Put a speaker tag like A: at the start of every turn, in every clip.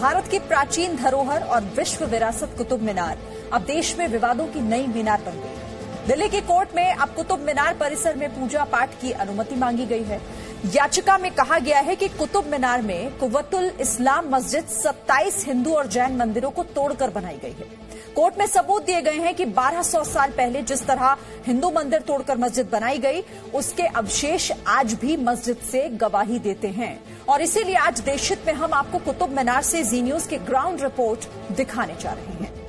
A: भारत की प्राचीन धरोहर और विश्व विरासत कुतुब मीनार अब देश में विवादों की नई मीनार बन गई। दिल्ली की कोर्ट में अब कुतुब मीनार परिसर में पूजा पाठ की अनुमति मांगी गई है। याचिका में कहा गया है कि कुतुब मीनार में कुव्वतुल इस्लाम मस्जिद 27 हिंदू और जैन मंदिरों को तोड़कर बनाई गई है। कोर्ट में सबूत दिए गए हैं कि 1200 साल पहले जिस तरह हिंदू मंदिर तोड़कर मस्जिद बनाई गई, उसके अवशेष आज भी मस्जिद से गवाही देते हैं। और इसीलिए आज देशहित में हम आपको कुतुब मीनार से जी न्यूज की ग्राउंड रिपोर्ट दिखाने जा रहे हैं।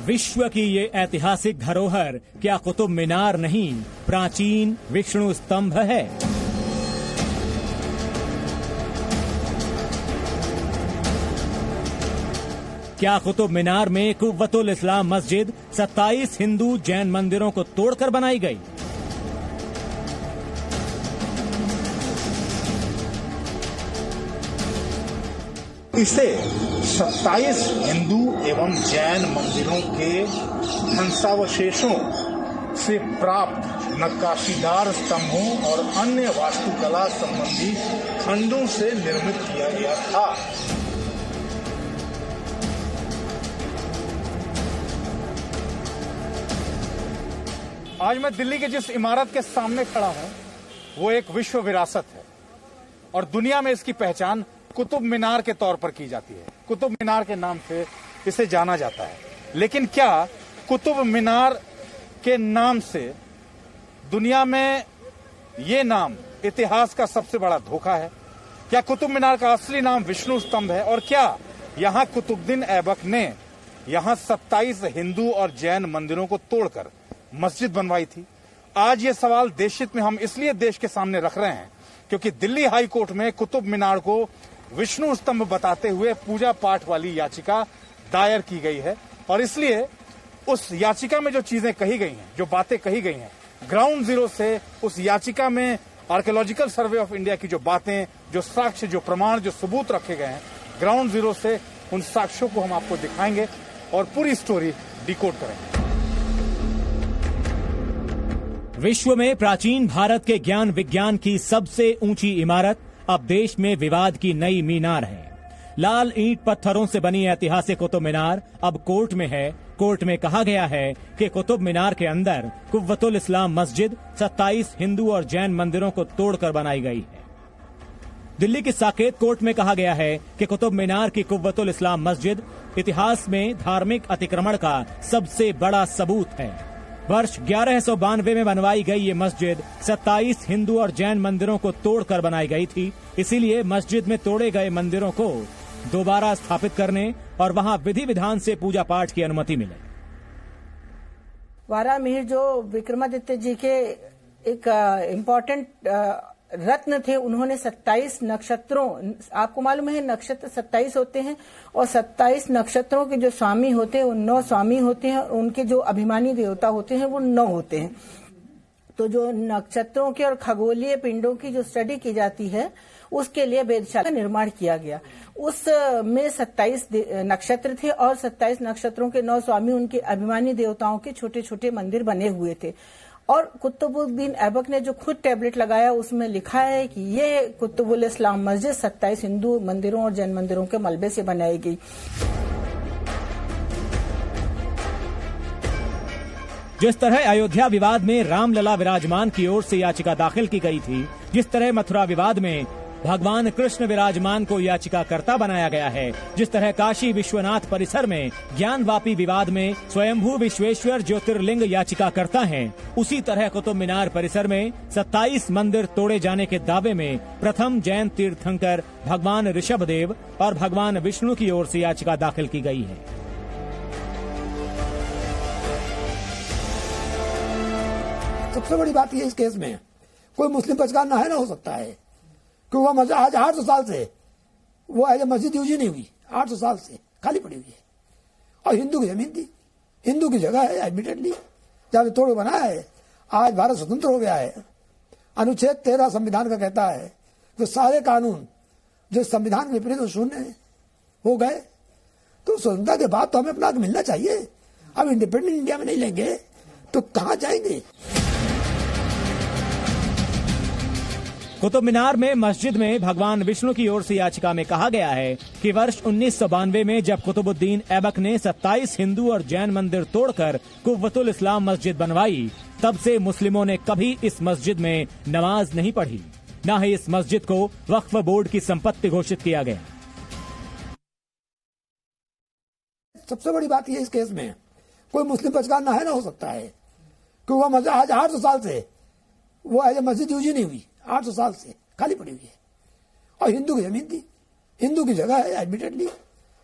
B: विश्व की ये ऐतिहासिक धरोहर क्या कुतुब मीनार नहीं, प्राचीन विष्णु स्तंभ है। क्या कुतुब मीनार में कुव्वतुल इस्लाम मस्जिद 27 हिंदू जैन मंदिरों को तोड़कर बनाई गई?
C: इसे 27 हिंदू एवं जैन मंदिरों के ध्वंसावशेषों से प्राप्त नक्काशीदार स्तंभों और अन्य वास्तुकला संबंधी खंडों से निर्मित किया गया था।
D: आज मैं दिल्ली के जिस इमारत के सामने खड़ा हूं, वो एक विश्व विरासत है और दुनिया में इसकी पहचान कुतुब मीनार के तौर पर की जाती है। कुतुब मीनार के नाम से इसे जाना जाता है। लेकिन क्या कुतुब मीनार के नाम से दुनिया में ये नाम इतिहास का सबसे बड़ा धोखा है? क्या कुतुब मीनार का असली नाम विष्णु स्तंभ है? और क्या यहां कुतुबुद्दीन ऐबक ने यहां 27 हिंदू और जैन मंदिरों को तोड़कर मस्जिद बनवाई थी? आज ये सवाल देशहित में हम इसलिए देश के सामने रख रहे हैं क्योंकि दिल्ली हाई कोर्ट में कुतुब मीनार को विष्णु स्तंभ बताते हुए पूजा पाठ वाली याचिका दायर की गई है। और इसलिए उस याचिका में जो चीजें कही गई हैं, जो बातें कही गई हैं, ग्राउंड जीरो से उस याचिका में आर्कियोलॉजिकल सर्वे ऑफ इंडिया की जो बातें, जो साक्ष्य, जो प्रमाण, जो सबूत रखे गए हैं, ग्राउंड जीरो से उन साक्ष्यों को हम आपको दिखाएंगे और पूरी स्टोरी डिकोड करेंगे।
B: विश्व में प्राचीन भारत के ज्ञान विज्ञान की सबसे ऊंची इमारत अब देश में विवाद की नई मीनार है। लाल ईंट पत्थरों से बनी ऐतिहासिक कुतुब मीनार अब कोर्ट में है। कोर्ट में कहा गया है कि कुतुब मीनार के अंदर कुव्वतुल इस्लाम मस्जिद 27 हिंदू और जैन मंदिरों को तोड़कर बनाई गई है। दिल्ली की साकेत कोर्ट में कहा गया है कि कुतुब मीनार की कुव्वतुल इस्लाम मस्जिद इतिहास में धार्मिक अतिक्रमण का सबसे बड़ा सबूत है। वर्ष 1192 में बनवाई गई ये मस्जिद 27 हिंदू और जैन मंदिरों को तोड़कर बनाई गई थी। इसीलिए मस्जिद में तोड़े गए मंदिरों को दोबारा स्थापित करने और वहां विधि विधान से पूजा पाठ की अनुमति मिले।
E: वारामिहिर जो विक्रमादित्य जी के एक इम्पोर्टेंट रत्न थे, उन्होंने 27 नक्षत्रों, आपको मालूम है नक्षत्र 27 होते हैं और 27 नक्षत्रों के जो स्वामी होते हैं वो 9 स्वामी होते हैं। उनके जो अभिमानी देवता होते हैं वो 9 होते हैं। तो जो नक्षत्रों के और खगोलीय पिंडों की जो स्टडी की जाती है, उसके लिए वेधशाला का निर्माण किया गया। उस में 27 नक्षत्र थे और 27 नक्षत्रों के 9 स्वामी, उनके अभिमानी देवताओं के छोटे छोटे मंदिर बने हुए थे। और कुतुबुद्दीन ऐबक ने जो खुद टैबलेट लगाया, उसमें लिखा है कि ये कुतुबुल इस्लाम मस्जिद 27 हिंदू मंदिरों और जैन मंदिरों के मलबे से बनाई गई।
B: जिस तरह अयोध्या विवाद में रामलला विराजमान की ओर से याचिका दाखिल की गई थी, जिस तरह मथुरा विवाद में भगवान कृष्ण विराजमान को याचिकाकर्ता बनाया गया है, जिस तरह काशी विश्वनाथ परिसर में ज्ञानवापी विवाद में स्वयंभू विश्वेश्वर ज्योतिर्लिंग याचिकाकर्ता हैं, उसी तरह कुतुब मीनार परिसर में 27 मंदिर तोड़े जाने के दावे में प्रथम जैन तीर्थंकर भगवान ऋषभदेव और भगवान विष्णु की ओर से याचिका दाखिल की गई है।
F: सबसे बड़ी बात यह इस केस में कोई मुस्लिम पचकान ना हो सकता है, क्योंकि वह मस्जिद आज 800 साल से वो एज ए मस्जिद यूज ही नहीं हुई, 800 साल से खाली पड़ी हुई है और हिंदू की जमीन थी, हिंदू की जगह है एडमिटेडली, जहां तोड़ बनाया है। आज भारत स्वतंत्र हो गया है। अनुच्छेद 13 संविधान का कहता है कि सारे कानून जो संविधान के विपरीत शून्य हो गए, तो स्वतंत्रता के बाद तो हमें अपना हक मिलना चाहिए। अब इंडिपेंडेंट इंडिया में नहीं लेंगे तो कहां जाएंगे।
B: कुतुब मीनार में मस्जिद में भगवान विष्णु की ओर से याचिका में कहा गया है कि वर्ष 1992 में जब कुतुबुद्दीन ऐबक ने 27 हिंदू और जैन मंदिर तोड़कर कुव्वतुल इस्लाम मस्जिद बनवाई, तब से मुस्लिमों ने कभी इस मस्जिद में नमाज नहीं पढ़ी, न ही इस मस्जिद को वक्फ बोर्ड की संपत्ति घोषित किया गया।
F: सबसे बड़ी बात यह इस केस में कोई मुस्लिम पचकान ना हो सकता है, क्योंकि वह मस्जिद आज 800 साल से वो एज ए मस्जिद यूज ही नहीं हुई, 800 साल से खाली पड़ी हुई है और हिंदू की जमीन थी, हिंदू की जगह है एडमिटेडली,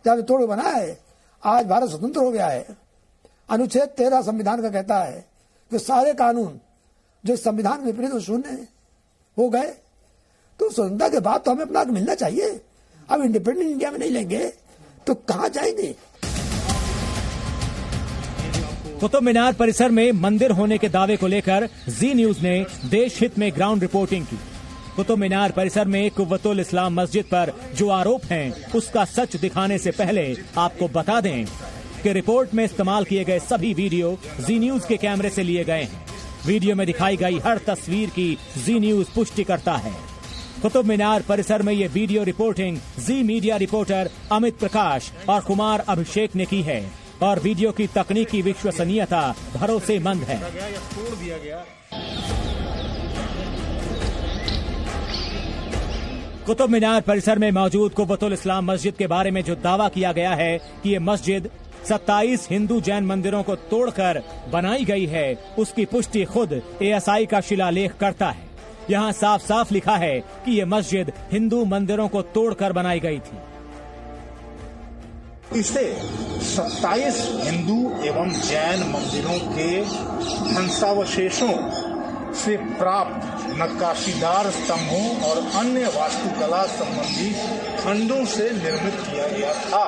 F: जहां तोड़ बनाया है। आज भारत स्वतंत्र हो गया है। अनुच्छेद 13 संविधान का कहता है कि सारे कानून जो संविधान के विपरीत शून्य हो गए, तो स्वतंत्रता के बाद तो हमें अपना हक मिलना चाहिए। अब इंडिपेंडेंट इंडिया में नहीं लेंगे तो कहां जाएंगे।
B: कुतुब मीनार परिसर में मंदिर होने के दावे को लेकर जी न्यूज ने देश हित में ग्राउंड रिपोर्टिंग की। कुतुब मीनार परिसर में कुव्वतुल इस्लाम मस्जिद पर जो आरोप हैं, उसका सच दिखाने से पहले आपको बता दें कि रिपोर्ट में इस्तेमाल किए गए सभी वीडियो जी न्यूज के कैमरे से लिए गए हैं। वीडियो में दिखाई गई हर तस्वीर की जी न्यूज पुष्टि करता है। कुतुब मीनार परिसर में ये वीडियो रिपोर्टिंग जी मीडिया रिपोर्टर अमित प्रकाश और कुमार अभिषेक ने की है और वीडियो की तकनीकी विश्वसनीयता भरोसेमंद है। कुतुब मीनार परिसर में मौजूद कुव्वतुल इस्लाम मस्जिद के बारे में जो दावा किया गया है कि ये मस्जिद 27 हिंदू जैन मंदिरों को तोड़कर बनाई गई है, उसकी पुष्टि खुद ASI का शिलालेख करता है। यहाँ साफ साफ लिखा है कि ये मस्जिद हिंदू मंदिरों को तोड़कर बनाई गई थी।
C: इसे 27 हिंदू एवं जैन मंदिरों के ध्वंसावशेषों से प्राप्त नक्काशीदार स्तंभों और अन्य वास्तुकला संबंधी खंडों से निर्मित किया गया था।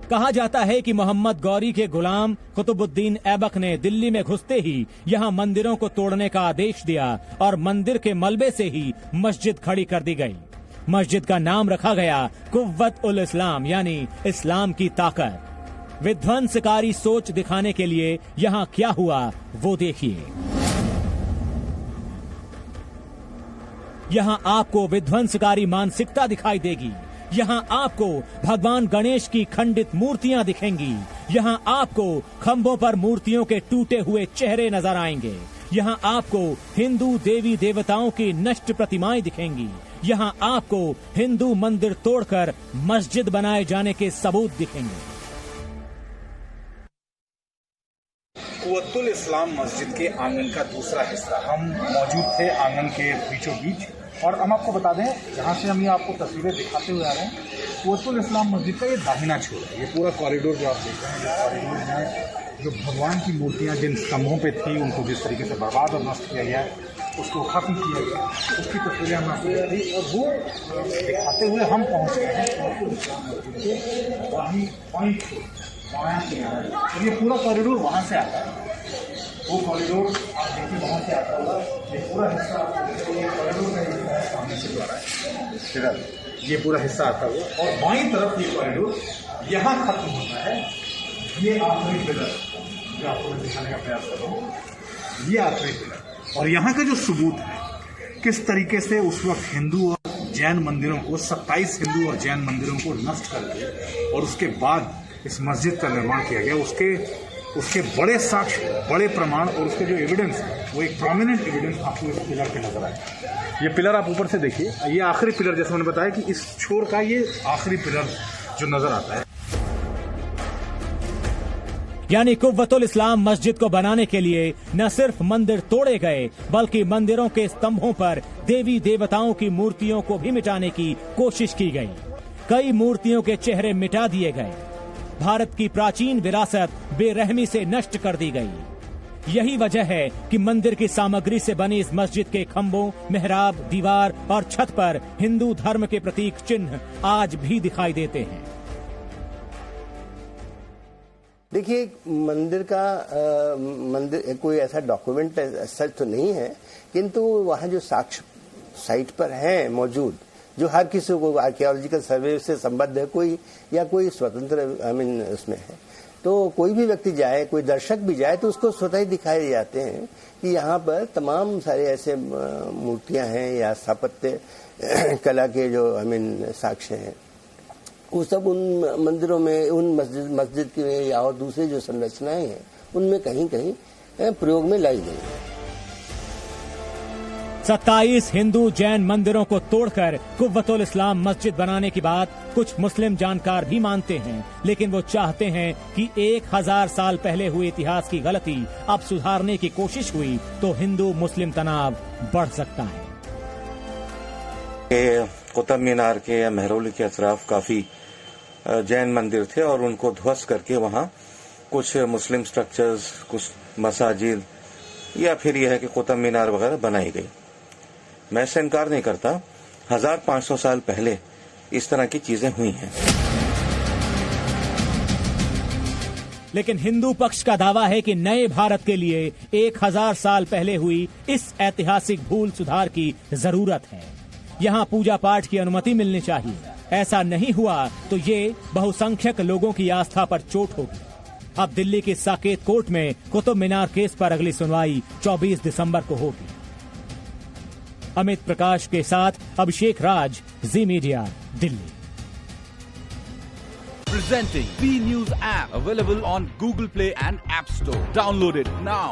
B: कहा जाता है कि मोहम्मद गौरी के गुलाम कुतुबुद्दीन ऐबक ने दिल्ली में घुसते ही यहाँ मंदिरों को तोड़ने का आदेश दिया और मंदिर के मलबे से ही मस्जिद खड़ी कर दी गई। मस्जिद का नाम रखा गया कुव्वत उल इस्लाम, यानी इस्लाम की ताकत। विध्वंसकारी सोच दिखाने के लिए यहाँ क्या हुआ वो देखिए। यहाँ आपको विध्वंसकारी मानसिकता दिखाई देगी। यहाँ आपको भगवान गणेश की खंडित मूर्तियां दिखेंगी। यहाँ आपको खंभों पर मूर्तियों के टूटे हुए चेहरे नजर आएंगे। यहाँ आपको हिंदू देवी देवताओं की नष्ट प्रतिमाएं दिखेंगी। यहाँ आपको हिंदू मंदिर तोड़कर मस्जिद बनाए जाने के सबूत दिखेंगे।
D: कुव्वतुल इस्लाम मस्जिद के आंगन का दूसरा हिस्सा, हम मौजूद थे आंगन के बीचों बीच, और हम आपको बता दें, जहाँ से हम ये आपको तस्वीरें दिखाते हुए आ रहे हैं, कुव्वतुल इस्लाम मस्जिद का ये दाहिना छोर है। ये पूरा कॉरिडोर जो आप देख रहे हैं, ये कॉरिडोर में जो भगवान की मूर्तियाँ जिन स्तंभों पे थी, उनको जिस तरीके से बर्बाद और नष्ट किया गया है, उसको खत्म किया गया, उसकी तस्वीरें हम आपको दे दी और वो दिखाते हुए हम पहुँचे हैं कुव्वतुल इस्लाम मस्जिद के वहीं पॉइंट वहाँ से। और ये पूरा कॉरिडोर वहाँ से आता है, वो कॉरिडोर आप देखिए वहाँ से आता होगा। ये पूरा हिस्सा कॉरिडोर का हिस्सा है, सामने से जो आ रहा है इधर, ये पूरा हिस्सा आता है और बाईं तरफ ये कॉरिडोर यहाँ खत्म होता है। ये आखिरी पिलर जो आपको मैं दिखाने का प्रयास कर रहा हूँ, ये आखिरी पिलर। और यहाँ का जो सबूत है किस तरीके से उस वक्त हिंदू और जैन मंदिरों को, 27 हिंदू और जैन मंदिरों को नष्ट कर दिया और उसके बाद इस मस्जिद का निर्माण किया गया, उसके बड़े साक्ष्य, बड़े प्रमाण और उसके जो एविडेंस है, वो एक प्रोमिनेंट एविडेंस आपको इस पिलर पे नजर आए। ये पिलर आप ऊपर से देखिए, ये आखिरी पिलर, जैसे मैंने बताया कि इस छोर का ये आखिरी पिलर जो नजर आता है।
B: यानी कुव्वतुल इस्लाम मस्जिद को बनाने के लिए न सिर्फ मंदिर तोड़े गए, बल्कि मंदिरों के स्तंभों पर देवी देवताओं की मूर्तियों को भी मिटाने की कोशिश की गई। कई मूर्तियों के चेहरे मिटा दिए गए। भारत की प्राचीन विरासत बेरहमी से नष्ट कर दी गई। यही वजह है कि मंदिर की सामग्री से बनी इस मस्जिद के खंभों, मेहराब, दीवार और छत पर हिंदू धर्म के प्रतीक चिन्ह आज भी दिखाई देते हैं।
G: देखिए, मंदिर कोई ऐसा डॉक्यूमेंट सच तो नहीं है, किंतु वहाँ जो साक्ष्य साइट पर है मौजूद, जो हर किसी को आर्कियोलॉजिकल सर्वे से संबद्ध है कोई, या कोई स्वतंत्र उसमें है, तो कोई भी व्यक्ति जाए, कोई दर्शक भी जाए तो उसको स्वतः ही दिखाए जाते हैं कि यहाँ पर तमाम सारे ऐसे मूर्तियां हैं या स्थापत्य कला के जो साक्ष्य हैं, वो सब उन मंदिरों में, उन मस्जिद की या और दूसरे जो संरचनाएं हैं उनमें कहीं कहीं प्रयोग में लाई गई है।
B: 27 हिंदू जैन मंदिरों को तोड़कर कुव्वतुल इस्लाम मस्जिद बनाने की बात कुछ मुस्लिम जानकार भी मानते हैं, लेकिन वो चाहते हैं कि 1000 साल पहले हुए इतिहास की गलती अब सुधारने की कोशिश हुई तो हिंदू मुस्लिम तनाव बढ़ सकता है।
H: कुतुब मीनार के या मेहरौली के अतराफ काफी जैन मंदिर थे और उनको ध्वस्त करके वहाँ कुछ मुस्लिम स्ट्रक्चर्स, कुछ मसाजिद या फिर यह है कि कुतुब मीनार वगैरह बनाई गई। मैं इससे इनकार नहीं करता, 1500 साल पहले इस तरह की चीजें हुई हैं।
B: लेकिन हिंदू पक्ष का दावा है कि नए भारत के लिए 1000 साल पहले हुई इस ऐतिहासिक भूल सुधार की जरूरत है। यहाँ पूजा पाठ की अनुमति मिलनी चाहिए। ऐसा नहीं हुआ तो ये बहुसंख्यक लोगों की आस्था पर चोट होगी। अब दिल्ली की साकेत कोर्ट में कुतुब मीनार केस पर अगली सुनवाई 24 दिसंबर को होगी। अमित प्रकाश के साथ Abhishek Raj, Zee media, Delhi.
I: Presenting B News app, available on Google Play and App Store. Download it now.